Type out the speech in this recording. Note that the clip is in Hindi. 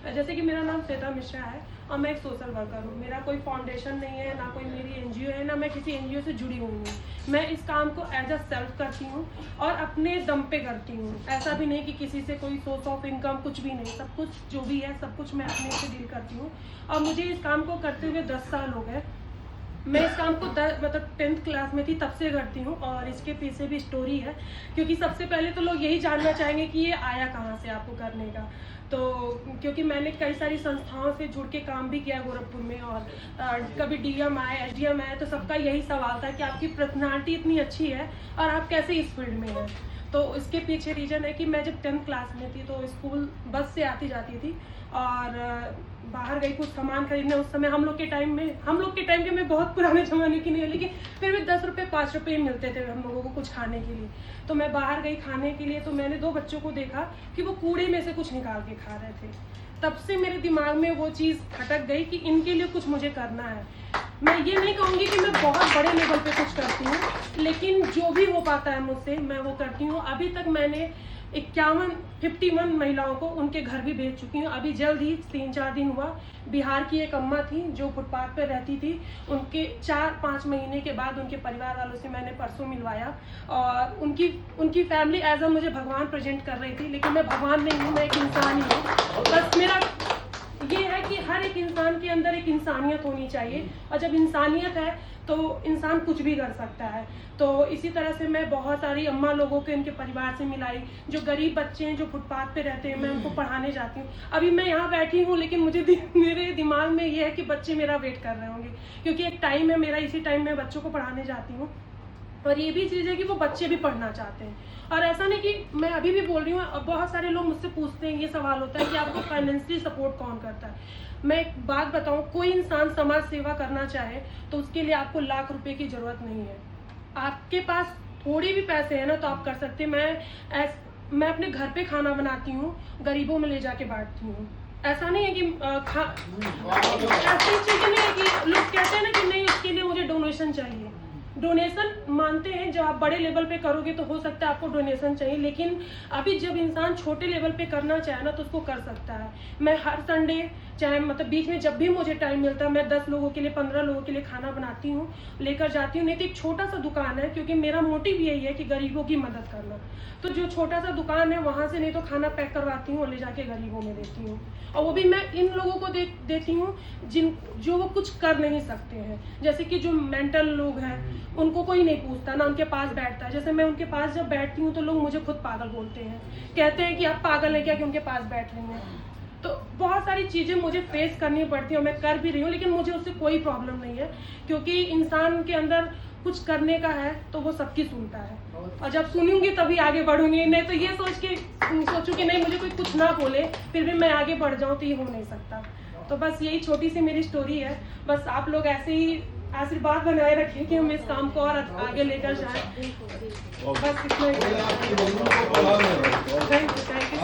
जैसे कि मेरा नाम श्वेता मिश्रा है और मैं एक सोशल वर्कर हूँ। मेरा कोई फाउंडेशन नहीं है, ना कोई मेरी एनजीओ है, ना मैं किसी एनजीओ से जुड़ी हुई हूँ। मैं इस काम को एज अ सेल्फ करती हूँ और अपने दम पे करती हूँ। ऐसा भी नहीं कि किसी से कोई सोर्स ऑफ इनकम, कुछ भी नहीं। सब कुछ जो भी है सब कुछ मैं अपने से डील करती हूँ और मुझे इस काम को करते हुए 10 साल हो गए। मैं इस काम को मतलब 10th क्लास में थी तब से करती हूँ और इसके पीछे भी स्टोरी है, क्योंकि सबसे पहले तो लोग यही जानना चाहेंगे कि ये आया कहाँ से आपको करने का। तो क्योंकि मैंने कई सारी संस्थाओं से जुड़ के काम भी किया गोरखपुर में और कभी डीएम आए, एसडीएम आए, तो सबका यही सवाल था कि आपकी पर्सनालिटी इतनी अच्छी है और आप कैसे इस फील्ड में हैं। तो इसके पीछे रीज़न है कि मैं जब 10th क्लास में थी तो स्कूल बस से आती जाती थी और बाहर गई कुछ सामान खरीदने। उस समय हम लोग के टाइम के मैं बहुत पुराने ज़माने की नहीं है, लेकिन फिर भी 10 रुपये 5 रुपये मिलते थे हम लोगों को कुछ खाने के लिए। तो मैं बाहर गई खाने के लिए, तो मैंने 2 बच्चों को देखा कि वो कूड़े में से कुछ निकाल के खा रहे थे। तब से मेरे दिमाग में वो चीज़ खटक गई कि इनके लिए कुछ मुझे करना है। मैं ये नहीं कहूँगी कि मैं बहुत बड़े लेवल पे कुछ करती हूँ, लेकिन जो भी हो पाता है मुझसे मैं वो करती हूँ। अभी तक मैंने 51 महिलाओं को उनके घर भी भेज चुकी हूँ। अभी जल्द ही 3-4 दिन हुआ, बिहार की एक अम्मा थी जो फुटपाथ पर रहती थी, उनके 4-5 महीने के बाद उनके परिवार वालों से मैंने परसों मिलवाया और उनकी फैमिली एज अ मुझे भगवान प्रेजेंट कर रही थी, लेकिन मैं भगवान नहीं हूँ, मैं एक इंसान ही हूँ। बस मेरा ये है कि हर एक इंसान के अंदर एक इंसानियत होनी चाहिए और जब इंसानियत है तो इंसान कुछ भी कर सकता है। तो इसी तरह से मैं बहुत सारी अम्मा लोगों के उनके परिवार से मिलाई, जो गरीब बच्चे हैं जो फुटपाथ पे रहते हैं, मैं उनको पढ़ाने जाती हूँ। अभी मैं यहाँ बैठी हूँ, लेकिन मेरे दिमाग में ये है कि बच्चे मेरा वेट कर रहे होंगे, क्योंकि एक टाइम है मेरा, इसी टाइम मैं बच्चों को पढ़ाने जाती हूँ। और ये भी चीज़ है कि वो बच्चे भी पढ़ना चाहते हैं। और ऐसा नहीं कि मैं अभी भी बोल रही हूँ, अब बहुत सारे लोग मुझसे पूछते हैं, ये सवाल होता है कि आपको फाइनेंशियली सपोर्ट कौन करता है। मैं एक बात बताऊँ, कोई इंसान समाज सेवा करना चाहे तो उसके लिए आपको लाख रुपए की ज़रूरत नहीं है। आपके पास थोड़ी भी पैसे हैं ना तो आप कर सकते हैं। मैं अपने घर पे खाना बनाती हूँ, गरीबों में ले जाके बांटती हूँ। ऐसा नहीं है कि ऐसी चीज़ें नहीं है कि लोग कहते हैं ना कि नहीं उसके लिए मुझे डोनेशन चाहिए। डोनेशन मानते हैं, जब आप बड़े लेवल पे करोगे तो हो सकता है आपको डोनेशन चाहिए, लेकिन अभी जब इंसान छोटे लेवल पे करना चाहे ना तो उसको कर सकता है। मैं हर संडे, चाहे मतलब बीच में जब भी मुझे टाइम मिलता है, मैं 10 लोगों के लिए 15 लोगों के लिए खाना बनाती हूँ, लेकर जाती हूँ। नहीं तो एक छोटा सा दुकान है, क्योंकि मेरा मोटिव यही है कि गरीबों की मदद करना। तो जो छोटा सा दुकान है वहाँ से नहीं तो खाना पैक करवाती हूँ और ले जाके गरीबों में देती हूँ। और वो भी मैं इन लोगों को देती हूँ जो वो कुछ कर नहीं सकते हैं। जैसे कि जो मेंटल लोग हैं, उनको कोई नहीं पूछता, ना उनके पास बैठता है। जैसे मैं उनके पास जब बैठती हूँ तो लोग मुझे खुद पागल बोलते हैं, कहते हैं कि आप पागल हैं क्या कि उनके पास बैठ रही हैं। तो बहुत सारी चीज़ें मुझे फेस करनी पड़ती है और मैं कर भी रही हूँ, लेकिन मुझे उससे कोई प्रॉब्लम नहीं है, क्योंकि इंसान के अंदर कुछ करने का है तो वो सबकी सुनता है। और जब सुनूंगी तभी आगे बढ़ूंगी, नहीं तो ये सोचूं कि नहीं मुझे कोई कुछ ना बोले फिर भी मैं आगे बढ़ जाऊं, तो ये हो नहीं सकता। तो बस यही छोटी सी मेरी स्टोरी है। बस आप लोग ऐसे ही आशीर्वाद बनाए रखें कि हम इस काम को और आगे लेकर जाएं। बस इतना ही। Thank you.